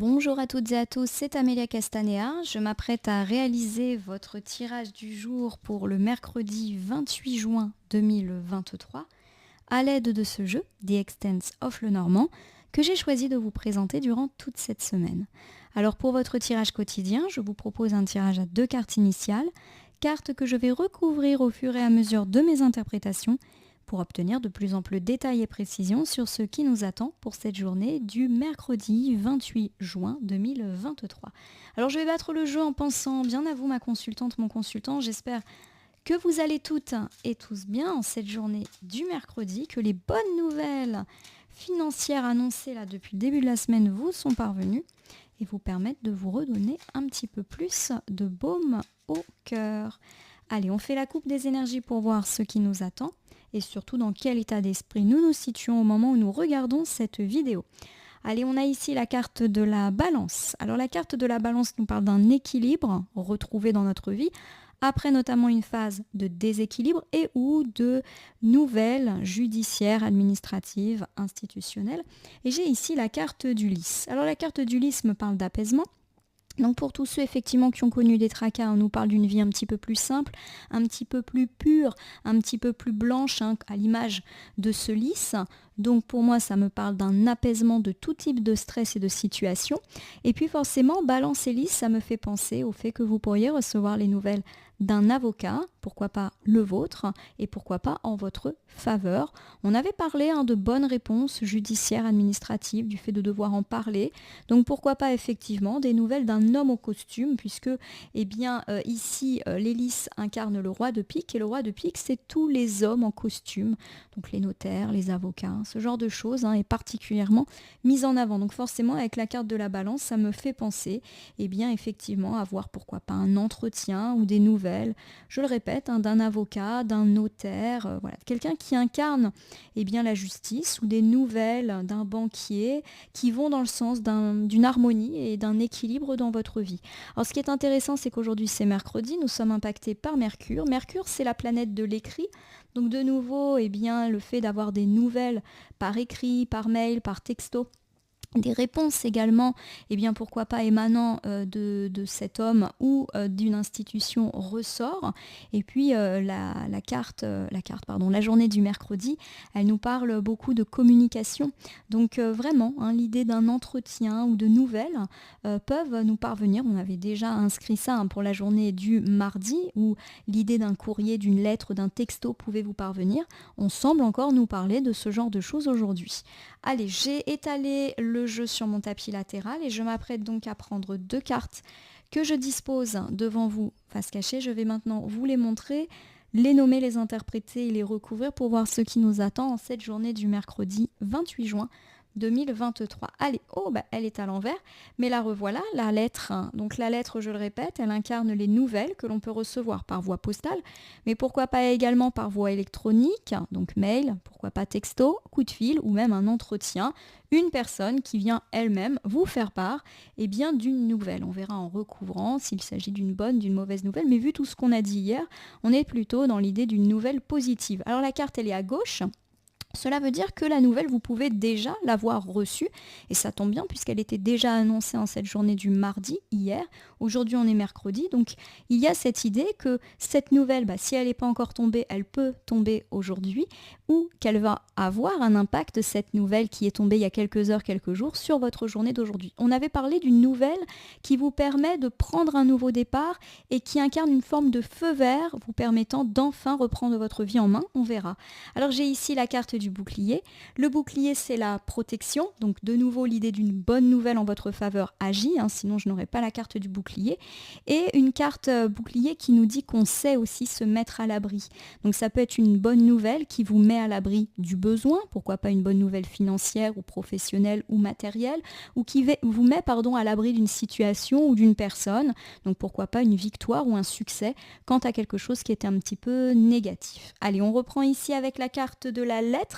Bonjour à toutes et à tous, c'est Amélia Castanea. Je m'apprête à réaliser votre tirage du jour pour le mercredi 28 juin 2023 à l'aide de ce jeu, The Extents of Lenormand, que j'ai choisi de vous présenter durant toute cette semaine. Alors pour votre tirage quotidien, je vous propose un tirage à 2 cartes initiales, cartes que je vais recouvrir au fur et à mesure de mes interprétations pour obtenir de plus amples détails et précisions sur ce qui nous attend pour cette journée du mercredi 28 juin 2023. Alors je vais battre le jeu en pensant bien à vous ma consultante, mon consultant, j'espère que vous allez toutes et tous bien en cette journée du mercredi, que les bonnes nouvelles financières annoncées là depuis le début de la semaine vous sont parvenues et vous permettent de vous redonner un petit peu plus de baume au cœur. Allez, on fait la coupe des énergies pour voir ce qui nous attend et surtout dans quel état d'esprit nous nous situons au moment où nous regardons cette vidéo. Allez, on a ici la carte de la balance. Alors la carte de la balance nous parle d'un équilibre retrouvé dans notre vie, après notamment une phase de déséquilibre et ou de nouvelles judiciaires, administratives, institutionnelles. Et j'ai ici la carte du lys. Alors la carte du lys me parle d'apaisement. Donc pour tous ceux effectivement qui ont connu des tracas, on nous parle d'une vie un petit peu plus simple, un petit peu plus pure, un petit peu plus blanche, à l'image de ce lys. Donc pour moi, ça me parle d'un apaisement de tout type de stress et de situation. Et puis forcément, balance et lys, ça me fait penser au fait que vous pourriez recevoir les nouvelles d'un avocat, pourquoi pas le vôtre, et pourquoi pas en votre faveur. On avait parlé de bonnes réponses judiciaires, administratives, du fait de devoir en parler. Donc pourquoi pas effectivement des nouvelles d'un homme au costume, puisque ici les lys incarnent le roi de pique, et le roi de pique c'est tous les hommes en costume, donc les notaires, les avocats, ce genre de choses est particulièrement mis en avant. Donc forcément avec la carte de la balance, ça me fait penser effectivement avoir pourquoi pas un entretien ou des nouvelles, je le répète, d'un avocat, d'un notaire, quelqu'un qui incarne la justice, ou des nouvelles d'un banquier qui vont dans le sens d'une harmonie et d'un équilibre dans votre vie. Alors ce qui est intéressant, c'est qu'aujourd'hui c'est mercredi, nous sommes impactés par Mercure. Mercure, c'est la planète de l'écrit. Donc de nouveau, le fait d'avoir des nouvelles par écrit, par mail, par texto, des réponses également, pourquoi pas émanant de cet homme ou d'une institution ressort. Et puis la journée du mercredi, elle nous parle beaucoup de communication. Donc vraiment, l'idée d'un entretien ou de nouvelles peuvent nous parvenir. On avait déjà inscrit ça pour la journée du mardi, où l'idée d'un courrier, d'une lettre, d'un texto pouvait vous parvenir. On semble encore nous parler de ce genre de choses aujourd'hui. Allez, j'ai étalé le jeu sur mon tapis latéral et je m'apprête donc à prendre 2 cartes que je dispose devant vous face cachée. Je vais maintenant vous les montrer, les nommer, les interpréter et les recouvrir pour voir ce qui nous attend en cette journée du mercredi 28 juin 2023. Allez, elle est à l'envers, mais la revoilà, la lettre. Donc la lettre, je le répète, elle incarne les nouvelles que l'on peut recevoir par voie postale, mais pourquoi pas également par voie électronique, donc mail, pourquoi pas texto, coup de fil ou même un entretien, une personne qui vient elle-même vous faire part d'une nouvelle. On verra en recouvrant s'il s'agit d'une bonne, d'une mauvaise nouvelle, mais vu tout ce qu'on a dit hier, on est plutôt dans l'idée d'une nouvelle positive. Alors la carte, elle est à gauche. Cela veut dire que la nouvelle, vous pouvez déjà l'avoir reçue, et ça tombe bien puisqu'elle était déjà annoncée en cette journée du mardi, hier. Aujourd'hui, on est mercredi, donc il y a cette idée que cette nouvelle, si elle n'est pas encore tombée, elle peut tomber aujourd'hui, ou qu'elle va avoir un impact, cette nouvelle qui est tombée il y a quelques heures, quelques jours, sur votre journée d'aujourd'hui. On avait parlé d'une nouvelle qui vous permet de prendre un nouveau départ et qui incarne une forme de feu vert, vous permettant d'enfin reprendre votre vie en main, on verra. Alors j'ai ici la carte du bouclier. Le bouclier, c'est la protection, donc de nouveau l'idée d'une bonne nouvelle en votre faveur agit, sinon je n'aurais pas la carte du bouclier. Et une carte bouclier qui nous dit qu'on sait aussi se mettre à l'abri. Donc ça peut être une bonne nouvelle qui vous met à l'abri du besoin, pourquoi pas une bonne nouvelle financière ou professionnelle ou matérielle, ou qui vous met à l'abri d'une situation ou d'une personne, donc pourquoi pas une victoire ou un succès quant à quelque chose qui était un petit peu négatif. Allez, on reprend ici avec la carte de la lettre.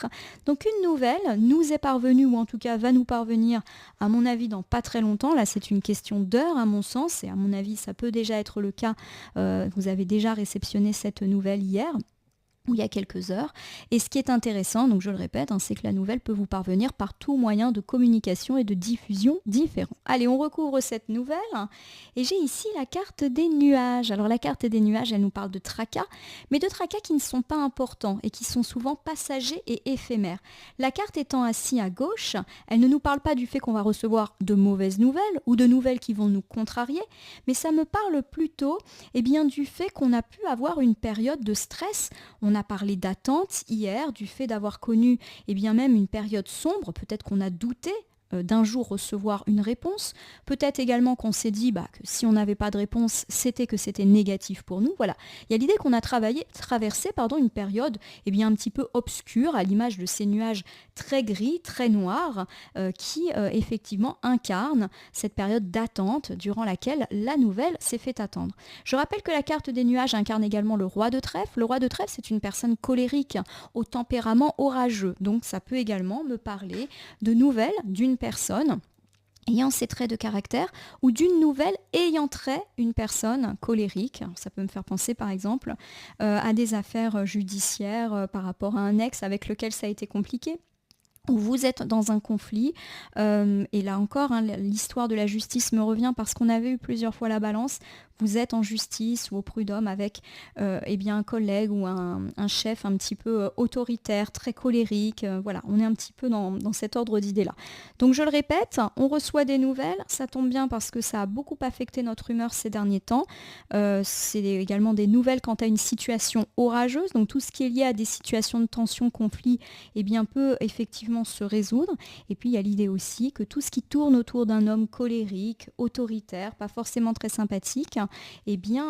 Donc une nouvelle nous est parvenue, ou en tout cas va nous parvenir, à mon avis, dans pas très longtemps. Là, c'est une question d'heure, à mon sens, et à mon avis, ça peut déjà être le cas. Vous avez déjà réceptionné cette nouvelle hier. ou il y a quelques heures. Et ce qui est intéressant, donc je le répète, c'est que la nouvelle peut vous parvenir par tout moyen de communication et de diffusion différents. Allez, on recouvre cette nouvelle et j'ai ici la carte des nuages. Alors la carte des nuages, elle nous parle de tracas, mais de tracas qui ne sont pas importants et qui sont souvent passagers et éphémères. La carte étant assise à gauche, elle ne nous parle pas du fait qu'on va recevoir de mauvaises nouvelles ou de nouvelles qui vont nous contrarier, mais ça me parle plutôt du fait qu'on a pu avoir une période de stress. On a parlé d'attente hier, du fait d'avoir connu même une période sombre, peut-être qu'on a douté d'un jour recevoir une réponse. Peut-être également qu'on s'est dit que si on n'avait pas de réponse, c'était que c'était négatif pour nous. Voilà. Il y a l'idée qu'on a traversé une période un petit peu obscure, à l'image de ces nuages très gris, très noirs, qui effectivement incarnent cette période d'attente durant laquelle la nouvelle s'est fait attendre. Je rappelle que la carte des nuages incarne également le roi de trèfle. Le roi de trèfle, c'est une personne colérique, au tempérament orageux. Donc ça peut également me parler de nouvelles d'une personne ayant ces traits de caractère ou d'une nouvelle ayant trait une personne colérique. Ça peut me faire penser par exemple à des affaires judiciaires par rapport à un ex avec lequel ça a été compliqué. Où vous êtes dans un conflit, et là encore, l'histoire de la justice me revient parce qu'on avait eu plusieurs fois la balance. Vous êtes en justice ou au prud'homme avec un collègue ou un chef un petit peu autoritaire, très colérique. Voilà, on est un petit peu dans cet ordre d'idées-là. Donc je le répète, on reçoit des nouvelles, ça tombe bien parce que ça a beaucoup affecté notre humeur ces derniers temps. C'est également des nouvelles quant à une situation orageuse, donc tout ce qui est lié à des situations de tension, conflit, peut effectivement se résoudre. Et puis il y a l'idée aussi que tout ce qui tourne autour d'un homme colérique, autoritaire, pas forcément très sympathique,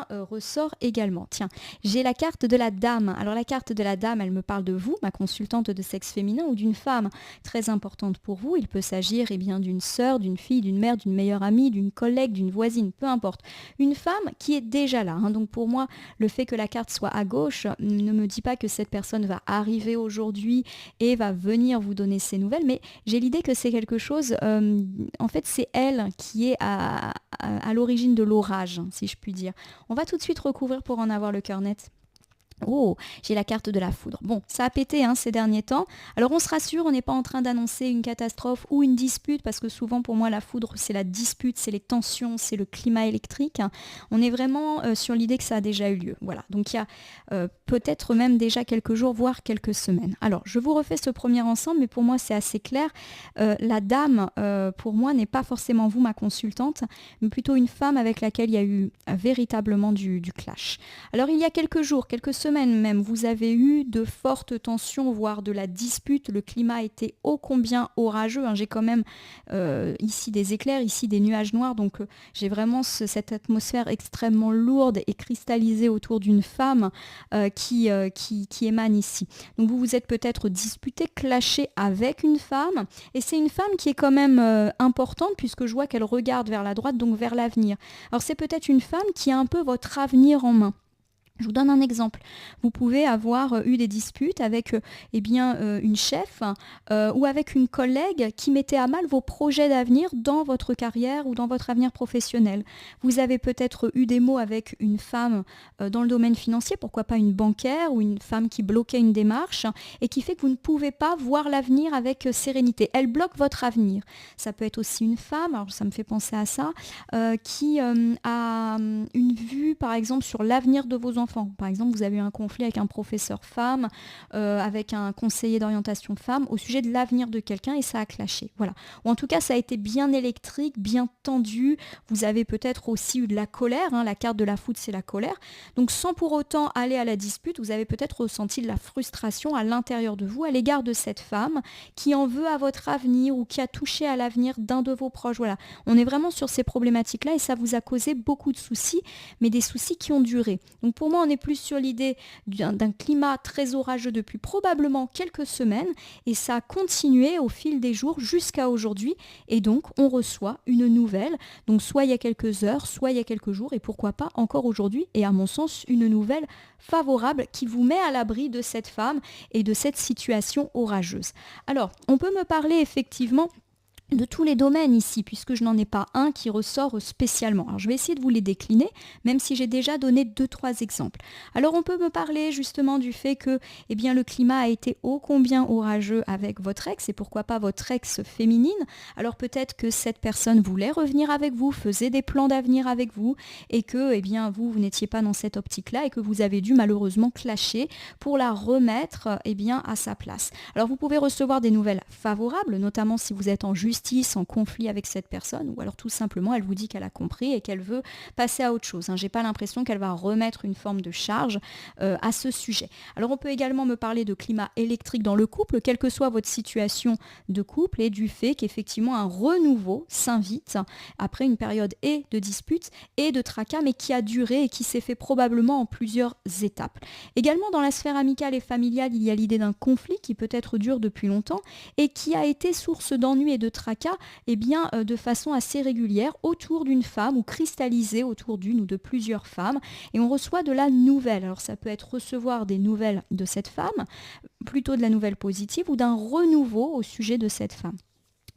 ressort également. Tiens, j'ai la carte de la dame. Alors la carte de la dame, elle me parle de vous, ma consultante de sexe féminin, ou d'une femme très importante pour vous. Il peut s'agir d'une sœur, d'une fille, d'une mère, d'une meilleure amie, d'une collègue, d'une voisine, peu importe. Une femme qui est déjà là. Donc pour moi, le fait que la carte soit à gauche ne me dit pas que cette personne va arriver aujourd'hui et va venir vous donner ses nouvelles, mais j'ai l'idée que c'est quelque chose, en fait c'est elle qui est à l'origine de l'orage, si je puis dire. On va tout de suite recouvrir pour en avoir le cœur net. Oh, j'ai la carte de la foudre. Bon, ça a pété ces derniers temps. Alors on se rassure, on n'est pas en train d'annoncer une catastrophe ou une dispute, parce que souvent pour moi la foudre c'est la dispute, c'est les tensions, c'est le climat électrique. On est vraiment sur l'idée que ça a déjà eu lieu. Voilà, donc il y a peut-être même déjà quelques jours, voire quelques semaines. Alors je vous refais ce premier ensemble, mais pour moi c'est assez clair. La dame, pour moi, n'est pas forcément vous, ma consultante, mais plutôt une femme avec laquelle il y a eu véritablement du clash. Alors il y a quelques jours, quelques semaines même, vous avez eu de fortes tensions, voire de la dispute. Le climat était ô combien orageux. J'ai quand même ici des éclairs, ici des nuages noirs. Donc j'ai vraiment cette atmosphère extrêmement lourde et cristallisée autour d'une femme qui émane ici. Donc vous vous êtes peut-être disputé, clashé avec une femme. Et c'est une femme qui est quand même importante, puisque je vois qu'elle regarde vers la droite, donc vers l'avenir. Alors c'est peut-être une femme qui a un peu votre avenir en main. Je vous donne un exemple. Vous pouvez avoir eu des disputes avec une chef ou avec une collègue qui mettait à mal vos projets d'avenir dans votre carrière ou dans votre avenir professionnel. Vous avez peut-être eu des mots avec une femme dans le domaine financier, pourquoi pas une bancaire ou une femme qui bloquait une démarche et qui fait que vous ne pouvez pas voir l'avenir avec sérénité. Elle bloque votre avenir. Ça peut être aussi une femme, alors ça me fait penser à ça, qui a une vue par exemple sur l'avenir de vos enfants. Par exemple, vous avez eu un conflit avec un professeur femme, avec un conseiller d'orientation femme au sujet de l'avenir de quelqu'un et ça a clashé. Voilà. Ou en tout cas, ça a été bien électrique, bien tendu. Vous avez peut-être aussi eu de la colère. La carte de la foudre, c'est la colère. Donc, sans pour autant aller à la dispute, vous avez peut-être ressenti de la frustration à l'intérieur de vous à l'égard de cette femme qui en veut à votre avenir ou qui a touché à l'avenir d'un de vos proches. Voilà. On est vraiment sur ces problématiques-là et ça vous a causé beaucoup de soucis, mais des soucis qui ont duré. Donc, pour moi, on est plus sur l'idée d'un climat très orageux depuis probablement quelques semaines et ça a continué au fil des jours jusqu'à aujourd'hui et donc on reçoit une nouvelle, donc soit il y a quelques heures, soit il y a quelques jours et pourquoi pas encore aujourd'hui et à mon sens une nouvelle favorable qui vous met à l'abri de cette femme et de cette situation orageuse. Alors, on peut me parler effectivement de tous les domaines ici, puisque je n'en ai pas un qui ressort spécialement. Alors je vais essayer de vous les décliner, même si j'ai déjà donné 2-3 exemples. Alors on peut me parler justement du fait que eh bien, le climat a été ô combien orageux avec votre ex, et pourquoi pas votre ex féminine. Alors peut-être que cette personne voulait revenir avec vous, faisait des plans d'avenir avec vous, et que eh bien, vous n'étiez pas dans cette optique-là, et que vous avez dû malheureusement clasher pour la remettre eh bien, à sa place. Alors vous pouvez recevoir des nouvelles favorables, notamment si vous êtes en justice, en conflit avec cette personne, ou alors tout simplement elle vous dit qu'elle a compris et qu'elle veut passer à autre chose. J'ai pas l'impression qu'elle va remettre une forme de charge à ce sujet. Alors on peut également me parler de climat électrique dans le couple, quelle que soit votre situation de couple, et du fait qu'effectivement un renouveau s'invite après une période et de disputes et de tracas, mais qui a duré et qui s'est fait probablement en plusieurs étapes. Également dans la sphère amicale et familiale, il y a l'idée d'un conflit qui peut-être dure depuis longtemps et qui a été source d'ennui et de tracas de façon assez régulière autour d'une femme ou cristallisée autour d'une ou de plusieurs femmes, et on reçoit de la nouvelle. Alors ça peut être recevoir des nouvelles de cette femme, plutôt de la nouvelle positive, ou d'un renouveau au sujet de cette femme.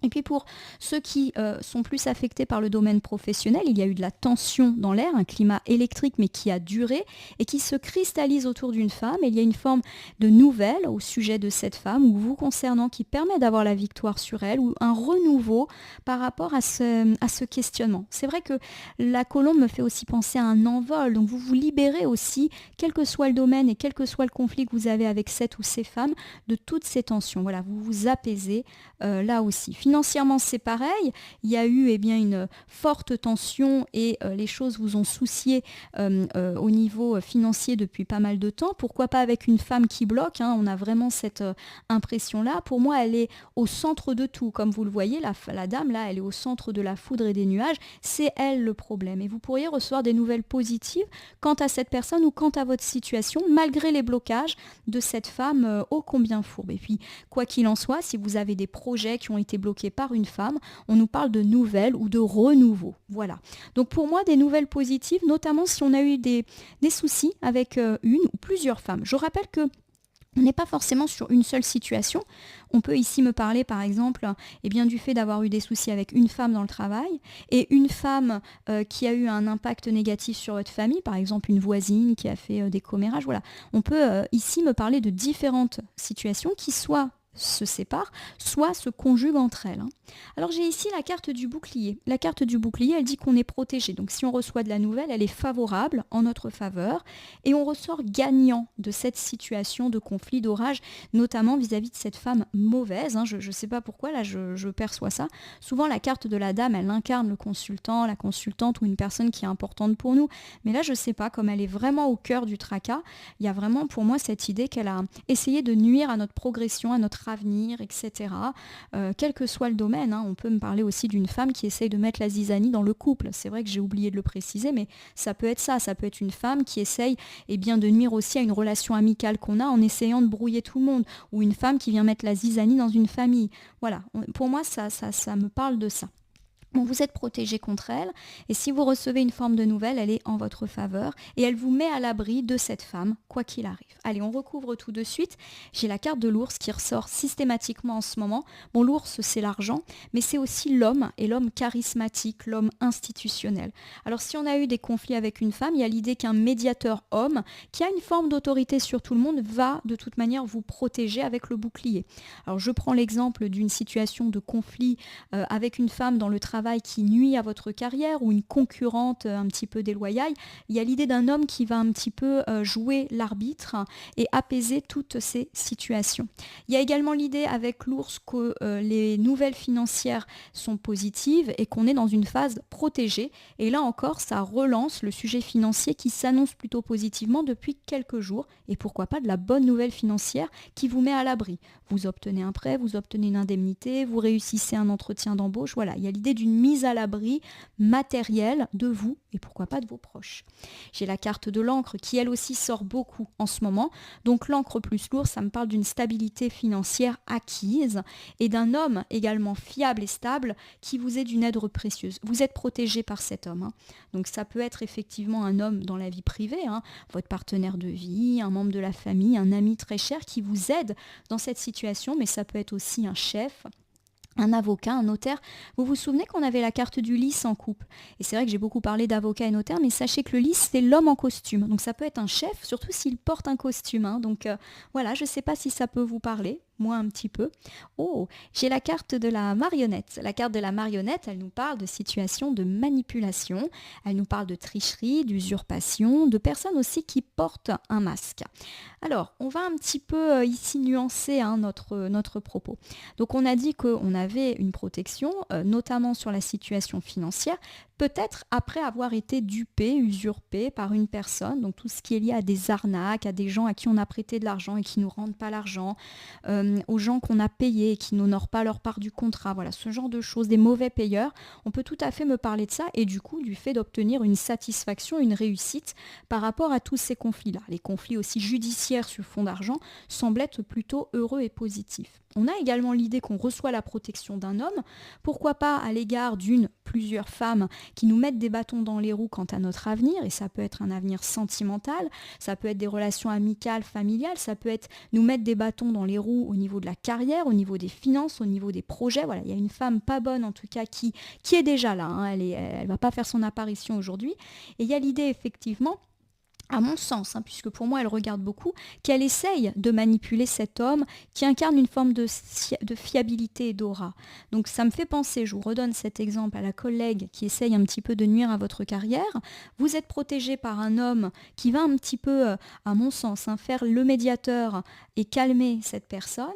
Et puis pour ceux qui sont plus affectés par le domaine professionnel, il y a eu de la tension dans l'air, un climat électrique mais qui a duré et qui se cristallise autour d'une femme. Et il y a une forme de nouvelle au sujet de cette femme ou vous concernant qui permet d'avoir la victoire sur elle, ou un renouveau par rapport à ce questionnement. C'est vrai que la colombe me fait aussi penser à un envol, donc vous vous libérez aussi, quel que soit le domaine et quel que soit le conflit que vous avez avec cette ou ces femmes, de toutes ces tensions. Voilà, vous vous apaisez là aussi. Financièrement, c'est pareil. Il y a eu une forte tension et les choses vous ont soucié au niveau financier depuis pas mal de temps. Pourquoi pas avec une femme qui bloque, on a vraiment cette impression-là. Pour moi, elle est au centre de tout. Comme vous le voyez, la dame, là, elle est au centre de la foudre et des nuages. C'est elle le problème. Et vous pourriez recevoir des nouvelles positives quant à cette personne ou quant à votre situation, malgré les blocages de cette femme ô combien fourbe. Et puis, quoi qu'il en soit, si vous avez des projets qui ont été bloqués par une femme, on nous parle de nouvelles ou de renouveau. Voilà. Donc pour moi, des nouvelles positives, notamment si on a eu des soucis avec une ou plusieurs femmes. Je rappelle que on n'est pas forcément sur une seule situation. On peut ici me parler par exemple du fait d'avoir eu des soucis avec une femme dans le travail et une femme qui a eu un impact négatif sur votre famille, par exemple une voisine qui a fait des commérages. Voilà. On peut ici me parler de différentes situations qui soit se séparent, soit se conjuguent entre elles. Alors j'ai ici la carte du bouclier. La carte du bouclier, elle dit qu'on est protégé. Donc si on reçoit de la nouvelle, elle est favorable, en notre faveur, et on ressort gagnant de cette situation de conflit, d'orage, notamment vis-à-vis de cette femme mauvaise. Je ne sais pas pourquoi, là je perçois ça. Souvent la carte de la dame, elle incarne le consultant, la consultante ou une personne qui est importante pour nous. Mais là je ne sais pas, comme elle est vraiment au cœur du tracas, il y a vraiment pour moi cette idée qu'elle a essayé de nuire à notre progression, à notre avenir, etc. Quel que soit le domaine, on peut me parler aussi d'une femme qui essaye de mettre la zizanie dans le couple. C'est vrai que j'ai oublié de le préciser, mais ça peut être ça. Ça peut être une femme qui essaye de nuire aussi à une relation amicale qu'on a en essayant de brouiller tout le monde, ou une femme qui vient mettre la zizanie dans une famille. Voilà, pour moi ça me parle de ça. Bon, vous êtes protégé contre elle, et si vous recevez une forme de nouvelle, elle est en votre faveur, et elle vous met à l'abri de cette femme, quoi qu'il arrive. Allez, on recouvre tout de suite. J'ai la carte de l'ours qui ressort systématiquement en ce moment. Bon, l'ours, c'est l'argent, mais c'est aussi l'homme, et l'homme charismatique, l'homme institutionnel. Alors, si on a eu des conflits avec une femme, il y a l'idée qu'un médiateur homme, qui a une forme d'autorité sur tout le monde, va de toute manière vous protéger avec le bouclier. Alors, je prends l'exemple d'une situation de conflit avec une femme dans le travail qui nuit à votre carrière, ou une concurrente un petit peu déloyale. Il y a l'idée d'un homme qui va un petit peu jouer l'arbitre et apaiser toutes ces situations. Il y a également l'idée avec l'ours que les nouvelles financières sont positives et qu'on est dans une phase protégée. Et là encore, ça relance le sujet financier qui s'annonce plutôt positivement depuis quelques jours. Et pourquoi pas de la bonne nouvelle financière qui vous met à l'abri. Vous obtenez un prêt, vous obtenez une indemnité, vous réussissez un entretien d'embauche. Voilà, il y a l'idée d'une mise à l'abri matérielle de vous et pourquoi pas de vos proches. J'ai la carte de l'encre qui elle aussi sort beaucoup en ce moment. Donc l'encre plus lourde, ça me parle d'une stabilité financière acquise et d'un homme également fiable et stable qui vous est d'une aide précieuse. Vous êtes protégé par cet homme. Donc ça peut être effectivement un homme dans la vie privée, votre partenaire de vie, un membre de la famille, un ami très cher qui vous aide dans cette situation, mais ça peut être aussi un chef, un avocat, un notaire. Vous vous souvenez qu'on avait la carte du lys en couple. Et c'est vrai que j'ai beaucoup parlé d'avocat et notaire, mais sachez que le lys, c'est l'homme en costume. Donc ça peut être un chef, surtout s'il porte un costume, hein. Donc voilà, je ne sais pas si ça peut vous parler. Moi un petit peu. Oh, j'ai la carte de la marionnette. La carte de la marionnette, elle nous parle de situations de manipulation, elle nous parle de tricherie, d'usurpation, de personnes aussi qui portent un masque. Alors, on va un petit peu ici nuancer, hein, notre propos. Donc on a dit qu'on avait une protection, notamment sur la situation financière, peut-être après avoir été dupé, usurpé par une personne, donc tout ce qui est lié à des arnaques, à des gens à qui on a prêté de l'argent et qui ne nous rendent pas l'argent, aux gens qu'on a payés et qui n'honorent pas leur part du contrat, voilà, ce genre de choses, des mauvais payeurs, on peut tout à fait me parler de ça et du coup du fait d'obtenir une satisfaction, une réussite par rapport à tous ces conflits-là. Les conflits aussi judiciaires sur fond d'argent semblent être plutôt heureux et positifs. On a également l'idée qu'on reçoit la protection d'un homme, pourquoi pas à l'égard d'une, plusieurs femmes qui nous mettent des bâtons dans les roues quant à notre avenir, et ça peut être un avenir sentimental, ça peut être des relations amicales, familiales, ça peut être nous mettre des bâtons dans les roues au niveau de la carrière, au niveau des finances, au niveau des projets. Voilà, il y a une femme pas bonne en tout cas qui est déjà là, hein, elle va pas faire son apparition aujourd'hui, et il y a l'idée effectivement, à mon sens, hein, puisque pour moi elle regarde beaucoup, qu'elle essaye de manipuler cet homme qui incarne une forme de fiabilité et d'aura. Donc ça me fait penser, je vous redonne cet exemple, à la collègue qui essaye un petit peu de nuire à votre carrière. Vous êtes protégé par un homme qui va un petit peu, à mon sens, hein, faire le médiateur et calmer cette personne,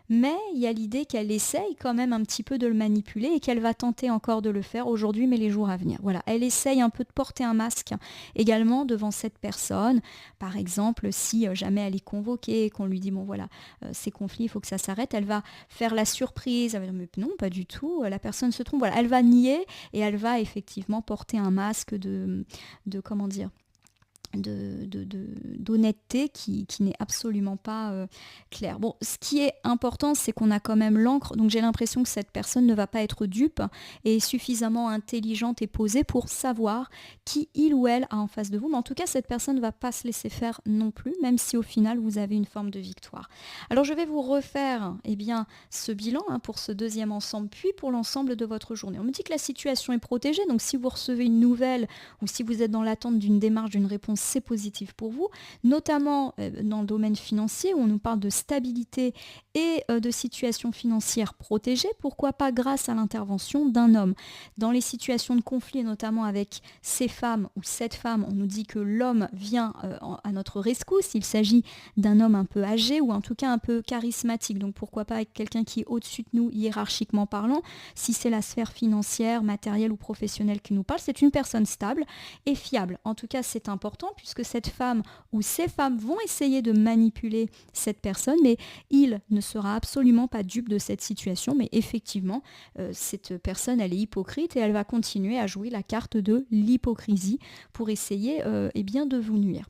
mais il y a l'idée qu'elle essaye quand même un petit peu de le manipuler et qu'elle va tenter encore de le faire aujourd'hui mais les jours à venir. Voilà, elle essaye un peu de porter un masque également devant cette personne. Par exemple, si jamais elle est convoquée, qu'on lui dit bon voilà, ces conflits, il faut que ça s'arrête, elle va faire la surprise, elle va dire mais non, pas du tout, la personne se trompe, voilà, elle va nier et elle va effectivement porter un masque de comment dire, d'honnêteté qui n'est absolument pas claire. Bon, ce qui est important, c'est qu'on a quand même l'encre, donc j'ai l'impression que cette personne ne va pas être dupe et est suffisamment intelligente et posée pour savoir qui il ou elle a en face de vous, mais en tout cas, cette personne ne va pas se laisser faire non plus, même si au final, vous avez une forme de victoire. Alors, je vais vous refaire ce bilan, hein, pour ce deuxième ensemble, puis pour l'ensemble de votre journée. On me dit que la situation est protégée, donc si vous recevez une nouvelle ou si vous êtes dans l'attente d'une démarche, d'une réponse, c'est positif pour vous, notamment dans le domaine financier où on nous parle de stabilité et de situation financière protégée, pourquoi pas grâce à l'intervention d'un homme. Dans les situations de conflit, notamment avec ces femmes ou cette femme, on nous dit que l'homme vient à notre rescousse, il s'agit d'un homme un peu âgé ou en tout cas un peu charismatique, donc pourquoi pas avec quelqu'un qui est au-dessus de nous hiérarchiquement parlant, si c'est la sphère financière, matérielle ou professionnelle qui nous parle, c'est une personne stable et fiable. En tout cas, c'est important puisque cette femme ou ces femmes vont essayer de manipuler cette personne, mais il ne sera absolument pas dupe de cette situation, mais effectivement, cette personne, elle est hypocrite et elle va continuer à jouer la carte de l'hypocrisie pour essayer de vous nuire.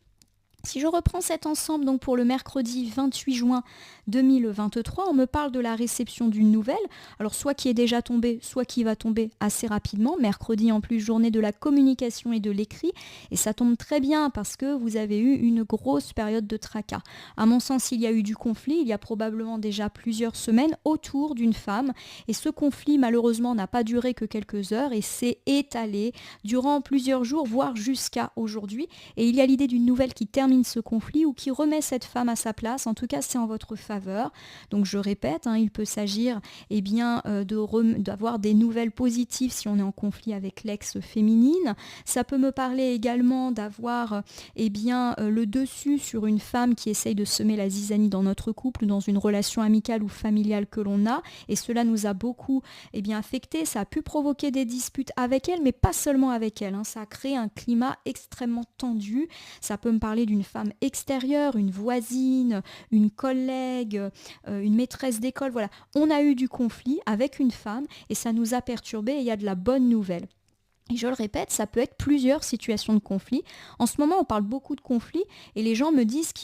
Si je reprends cet ensemble donc pour le mercredi 28 juin 2023, on me parle de la réception d'une nouvelle, alors soit qui est déjà tombée, soit qui va tomber assez rapidement. Mercredi en plus, journée de la communication et de l'écrit, et ça tombe très bien parce que vous avez eu une grosse période de tracas. À mon sens, il y a eu du conflit, il y a probablement déjà plusieurs semaines autour d'une femme, et ce conflit malheureusement n'a pas duré que quelques heures et s'est étalé durant plusieurs jours, voire jusqu'à aujourd'hui, et il y a l'idée d'une nouvelle qui termine ce conflit ou qui remet cette femme à sa place. En tout cas, c'est en votre faveur. Donc je répète, hein, il peut s'agir d'avoir des nouvelles positives si on est en conflit avec l'ex féminine. Ça peut me parler également d'avoir le dessus sur une femme qui essaye de semer la zizanie dans notre couple ou dans une relation amicale ou familiale que l'on a, et cela nous a beaucoup affecté. Ça a pu provoquer des disputes avec elle, mais pas seulement avec elle, hein. Ça a créé un climat extrêmement tendu. Ça peut me parler d'une femme extérieure, une voisine, une collègue, une maîtresse d'école. Voilà, on a eu du conflit avec une femme et ça nous a perturbés et il y a de la bonne nouvelle. Et je le répète, ça peut être plusieurs situations de conflit. En ce moment, on parle beaucoup de conflits et les gens me disent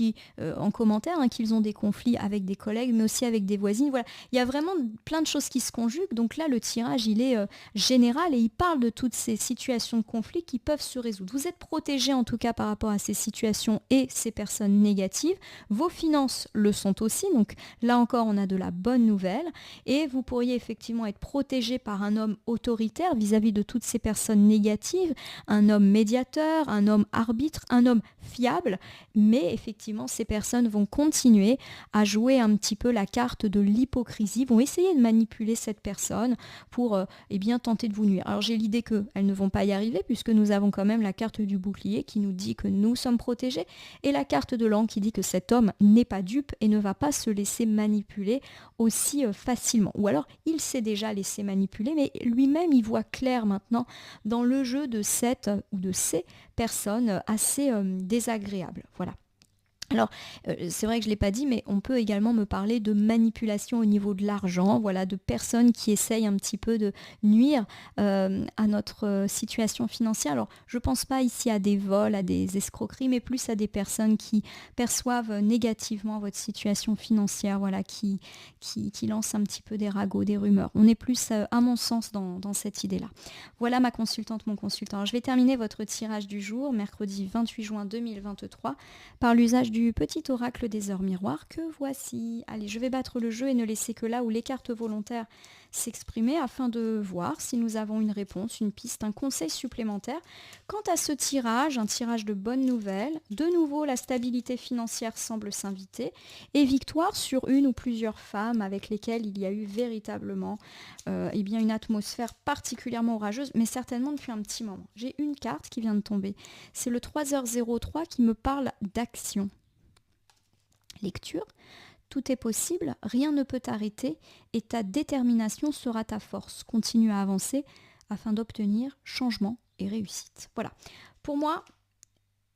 en commentaire qu'ils ont des conflits avec des collègues, mais aussi avec des voisines. Voilà, il y a vraiment plein de choses qui se conjuguent. Donc là, le tirage, il est général et il parle de toutes ces situations de conflit qui peuvent se résoudre. Vous êtes protégé en tout cas par rapport à ces situations et ces personnes négatives. Vos finances le sont aussi. Donc là encore, on a de la bonne nouvelle. Et vous pourriez effectivement être protégé par un homme autoritaire vis-à-vis de toutes ces personnes négative, un homme médiateur, un homme arbitre, un homme fiable, mais effectivement ces personnes vont continuer à jouer un petit peu la carte de l'hypocrisie, vont essayer de manipuler cette personne pour tenter de vous nuire. Alors j'ai l'idée qu'elles ne vont pas y arriver puisque nous avons quand même la carte du bouclier qui nous dit que nous sommes protégés et la carte de l'angle qui dit que cet homme n'est pas dupe et ne va pas se laisser manipuler aussi facilement. Ou alors il s'est déjà laissé manipuler mais lui-même il voit clair maintenant dans le jeu de cette ou de ces personnes assez désagréables. Voilà. Alors, c'est vrai que je ne l'ai pas dit, mais on peut également me parler de manipulation au niveau de l'argent, voilà, de personnes qui essayent un petit peu de nuire à notre situation financière. Alors, je ne pense pas ici à des vols, à des escroqueries, mais plus à des personnes qui perçoivent négativement votre situation financière, voilà, qui lancent un petit peu des ragots, des rumeurs. On est plus, à mon sens, dans cette idée-là. Voilà ma consultante, mon consultant. Alors, je vais terminer votre tirage du jour, mercredi 28 juin 2023, par l'usage du petit oracle des heures miroirs que voici. Allez, je vais battre le jeu et ne laisser que là où les cartes volontaires s'exprimer afin de voir si nous avons une réponse, une piste, un conseil supplémentaire. Quant à ce tirage, un tirage de bonnes nouvelles, de nouveau la stabilité financière semble s'inviter et victoire sur une ou plusieurs femmes avec lesquelles il y a eu véritablement une atmosphère particulièrement orageuse, mais certainement depuis un petit moment. J'ai une carte qui vient de tomber. C'est le 3h03 qui me parle d'action. Lecture. Tout est possible, rien ne peut t'arrêter et ta détermination sera ta force. Continue à avancer afin d'obtenir changement et réussite. Voilà. Pour moi,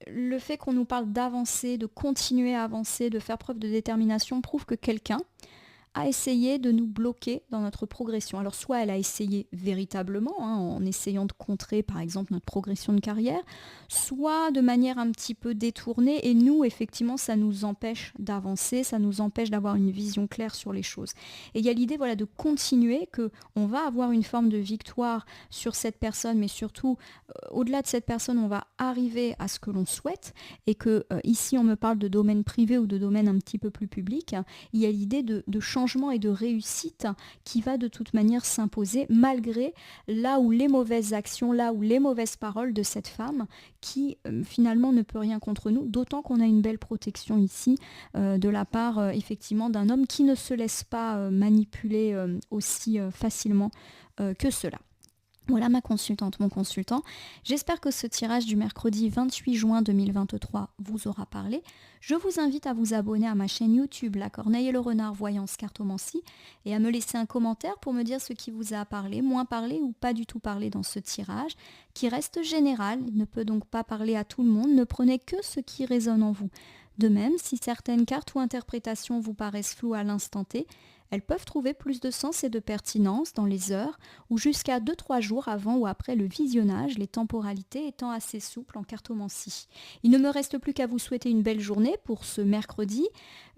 le fait qu'on nous parle d'avancer, de continuer à avancer, de faire preuve de détermination prouve que quelqu'un a essayé de nous bloquer dans notre progression. Alors soit elle a essayé véritablement, en essayant de contrer par exemple notre progression de carrière, soit de manière un petit peu détournée, et nous effectivement ça nous empêche d'avancer, ça nous empêche d'avoir une vision claire sur les choses. Et il y a l'idée de continuer, qu'on va avoir une forme de victoire sur cette personne, mais surtout au-delà de cette personne on va arriver à ce que l'on souhaite, et que ici on me parle de domaine privé ou de domaine un petit peu plus public, il y a l'idée de changement et de réussite qui va de toute manière s'imposer malgré là où les mauvaises actions, là où les mauvaises paroles de cette femme qui finalement ne peut rien contre nous, d'autant qu'on a une belle protection ici de la part effectivement d'un homme qui ne se laisse pas manipuler aussi facilement que cela. Voilà ma consultante, mon consultant. J'espère que ce tirage du mercredi 28 juin 2023 vous aura parlé. Je vous invite à vous abonner à ma chaîne YouTube La Corneille et le Renard Voyance Cartomancie et à me laisser un commentaire pour me dire ce qui vous a parlé, moins parlé ou pas du tout parlé dans ce tirage, qui reste général, il ne peut donc pas parler à tout le monde, ne prenez que ce qui résonne en vous. De même, si certaines cartes ou interprétations vous paraissent floues à l'instant T, elles peuvent trouver plus de sens et de pertinence dans les heures ou jusqu'à 2-3 jours avant ou après le visionnage, les temporalités étant assez souples en cartomancie. Il ne me reste plus qu'à vous souhaiter une belle journée pour ce mercredi,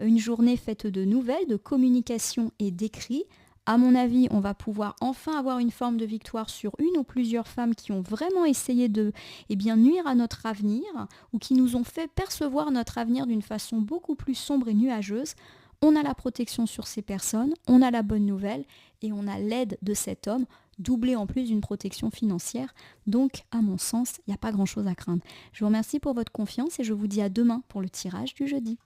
une journée faite de nouvelles, de communication et d'écrits. À mon avis, on va pouvoir enfin avoir une forme de victoire sur une ou plusieurs femmes qui ont vraiment essayé de nuire à notre avenir ou qui nous ont fait percevoir notre avenir d'une façon beaucoup plus sombre et nuageuse. On a la protection sur ces personnes, on a la bonne nouvelle et on a l'aide de cet homme, doublée en plus d'une protection financière. Donc, à mon sens, il n'y a pas grand-chose à craindre. Je vous remercie pour votre confiance et je vous dis à demain pour le tirage du jeudi.